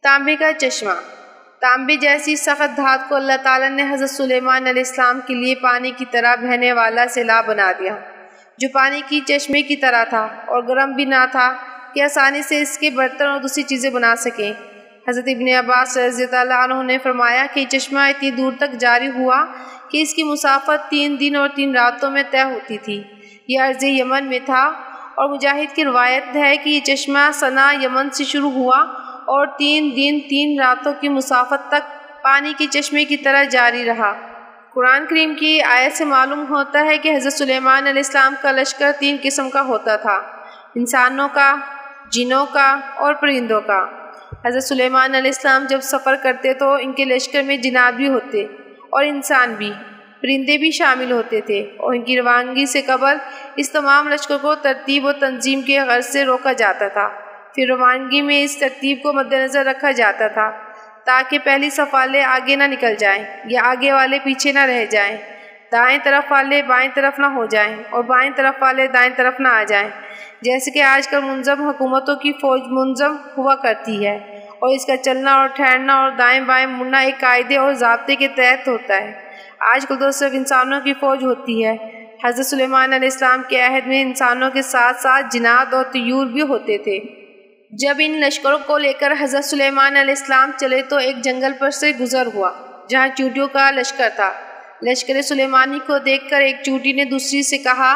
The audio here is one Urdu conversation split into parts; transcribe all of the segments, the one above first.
تانبے کا چشمہ۔ تانبے جیسی سخت دھات کو اللہ تعالیٰ نے حضرت سلیمان علیہ السلام کے لیے پانی کی طرح بہنے والا سیلاب بنا دیا، جو پانی کی چشمے کی طرح تھا اور گرم بھی نہ تھا کہ آسانی سے اس کے برتن اور دوسری چیزیں بنا سکیں۔ حضرت ابن عباس رضی اللہ عنہ نے فرمایا کہ یہ چشمہ اتنی دور تک جاری ہوا کہ اس کی مسافت 3 دن اور 3 راتوں میں طے ہوتی تھی۔ یہ عرض یمن میں تھا، اور مجاہد کی روایت ہے کہ یہ چشمہ صنع یمن سے شروع ہوا اور 3 دن 3 راتوں کی مسافت تک پانی کے چشمے کی طرح جاری رہا۔ قرآن کریم کی آیت سے معلوم ہوتا ہے کہ حضرت سلیمان علیہ السلام کا لشکر 3 قسم کا ہوتا تھا: انسانوں کا، جنوں کا اور پرندوں کا۔ حضرت سلیمان علیہ السلام جب سفر کرتے تو ان کے لشکر میں جنات بھی ہوتے اور انسان بھی، پرندے بھی شامل ہوتے تھے، اور ان کی روانگی سے قبل اس تمام لشکر کو ترتیب و تنظیم کے غرض سے روکا جاتا تھا۔ پھر روانگی میں اس ترتیب کو مد نظر رکھا جاتا تھا تاکہ پہلی صف والے آگے نہ نکل جائیں یا آگے والے پیچھے نہ رہ جائیں، دائیں طرف والے بائیں طرف نہ ہو جائیں اور بائیں طرف والے دائیں طرف نہ آ جائیں، جیسے کہ آج کل منظم حکومتوں کی فوج منظم ہوا کرتی ہے، اور اس کا چلنا اور ٹھہرنا اور دائیں بائیں مڑنا ایک قاعدے اور ضابطے کے تحت ہوتا ہے۔ آج کل تو صرف انسانوں کی فوج ہوتی ہے۔ حضرت سلیمان علیہ السلام کے عہد میں انسانوں کے ساتھ ساتھ جنات اور طیور بھی ہوتے تھے۔ جب ان لشکروں کو لے کر حضرت سلیمان علیہ السلام چلے تو ایک جنگل پر سے گزر ہوا جہاں چونٹیوں کا لشکر تھا۔ لشکر سلیمانی کو دیکھ کر ایک چونٹی نے دوسری سے کہا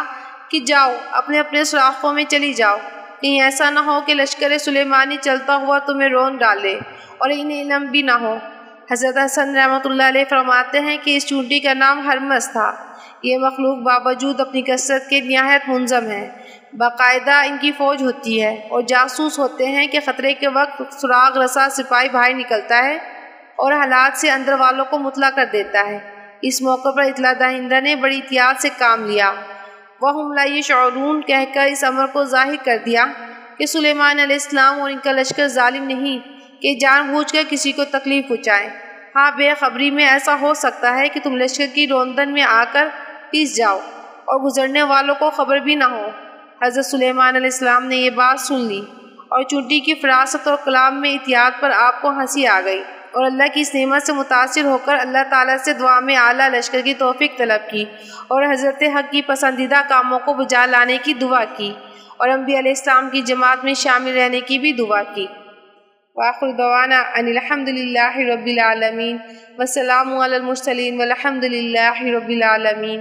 کہ جاؤ، اپنے اپنے سوراخوں میں چلی جاؤ، کہیں ایسا نہ ہو کہ لشکر سلیمانی چلتا ہوا تمہیں رون ڈالے اور انہیں علم بھی نہ ہو۔ حضرت حسن رحمۃ اللہ علیہ فرماتے ہیں کہ اس چونٹی کا نام ہرمس تھا۔ یہ مخلوق باوجود اپنی کثرت کے نہایت منظم ہے، باقاعدہ ان کی فوج ہوتی ہے اور جاسوس ہوتے ہیں کہ خطرے کے وقت سراغ رسا سپاہی باہر نکلتا ہے اور حالات سے اندر والوں کو مطلع کر دیتا ہے۔ اس موقع پر اطلاع دہندہ نے بڑی احتیاط سے کام لیا، وَهُمْ لَا يَشْعُرُونَ کہہ کر اس امر کو ظاہر کر دیا کہ سلیمان علیہ السلام اور ان کا لشکر ظالم نہیں کہ جان بوجھ کر کسی کو تکلیف پہنچائیں۔ ہاں، بے خبری میں ایسا ہو سکتا ہے کہ تم لشکر کی روندن میں آ کر پیس جاؤ اور گزرنے والوں کو خبر بھی نہ ہو۔ حضرت سلیمان علیہ السلام نے یہ بات سن لی اور چونٹی کی فراست اور کلام میں احتیاط پر آپ کو ہنسی آ گئی، اور اللہ کی اس نعمت سے متاثر ہو کر اللہ تعالیٰ سے دعا میں اعلیٰ لشکر کی توفیق طلب کی اور حضرت حق کی پسندیدہ کاموں کو بجا لانے کی دعا کی اور انبیاء علیہ السلام کی جماعت میں شامل رہنے کی بھی دعا کی۔ وآخر دعوانا ان الحمد للہ رب العالمین، والسلام علی المرسلین والحمد للہ رب العالمین۔